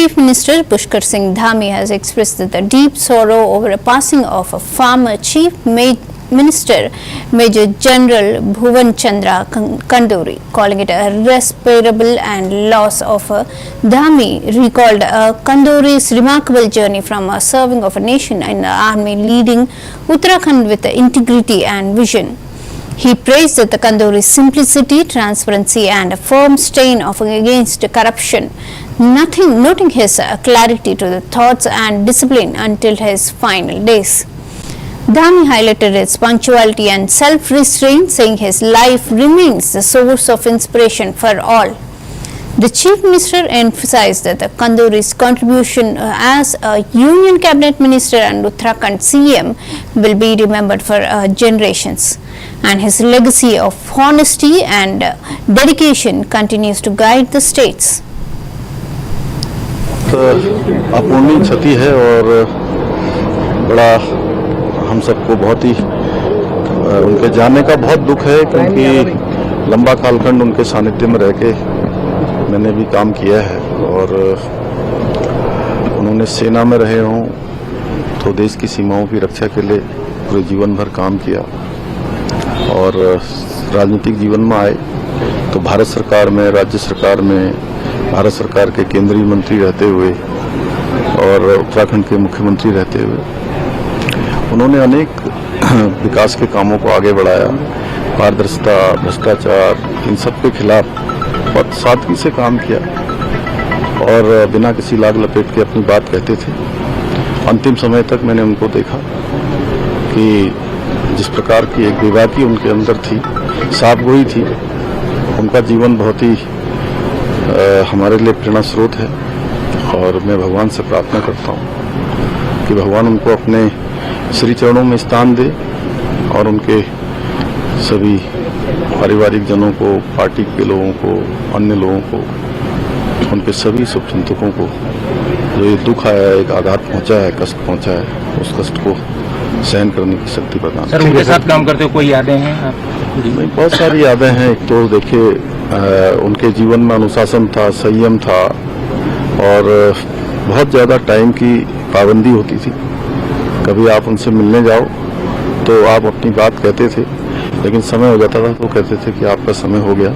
Chief Minister Pushkar Singh Dhami has expressed the deep sorrow over a passing of a former Chief Minister Major General Bhuvan Chandra Kanduri, calling it a irreparable and loss of Dhami recalled Kanduri's remarkable journey from serving of a nation in the army, leading Uttarakhand with integrity and vision. He praised the Kanduri's simplicity, transparency and a firm stand against corruption, noting his clarity to the thoughts and discipline until his final days. Dhami highlighted his punctuality and self-restraint, saying his life remains the source of inspiration for all. The Chief Minister emphasized that the Kanduri's contribution as a Union Cabinet Minister and Uttarakhand CM will be remembered for generations, and his legacy of honesty and dedication continues to guide the states. अपूर्णीय क्षति है और बड़ा हम सबको बहुत ही उनके जाने का बहुत दुख है, क्योंकि लंबा कालखंड उनके सानिध्य में रह के मैंने भी काम किया है और उन्होंने सेना में रहे हों तो देश की सीमाओं की रक्षा के लिए पूरे जीवन भर काम किया और राजनीतिक जीवन में आए तो भारत सरकार में, राज्य सरकार में, भारत सरकार के केंद्रीय मंत्री रहते हुए और उत्तराखंड के मुख्यमंत्री रहते हुए उन्होंने अनेक विकास के कामों को आगे बढ़ाया। पारदर्शिता, भ्रष्टाचार, इन सब के खिलाफ बहुत सादगी से काम किया और बिना किसी लाग लपेट के अपनी बात कहते थे। अंतिम समय तक मैंने उनको देखा कि जिस प्रकार की एक बेबाकी उनके अंदर थी, साफगोई थी, उनका जीवन बहुत ही हमारे लिए प्रेरणा स्रोत है और मैं भगवान से प्रार्थना करता हूँ कि भगवान उनको अपने श्री चरणों में स्थान दे और उनके सभी पारिवारिक जनों को, पार्टी के लोगों को, अन्य लोगों को, उनके सभी शुभचिंतकों को जो ये दुख आया है, एक आघात पहुंचा है, कष्ट पहुंचा है, उस कष्ट को सहन करने की शक्ति प्रदान। सर, उनके साथ काम करते हुए कोई यादें हैं आप? नहीं, बहुत सारी यादें हैं। एक तो देखिए उनके जीवन में अनुशासन था, संयम था और बहुत ज़्यादा टाइम की पाबंदी होती थी। कभी आप उनसे मिलने जाओ तो आप अपनी बात कहते थे, लेकिन समय हो जाता था तो कहते थे कि आपका समय हो गया।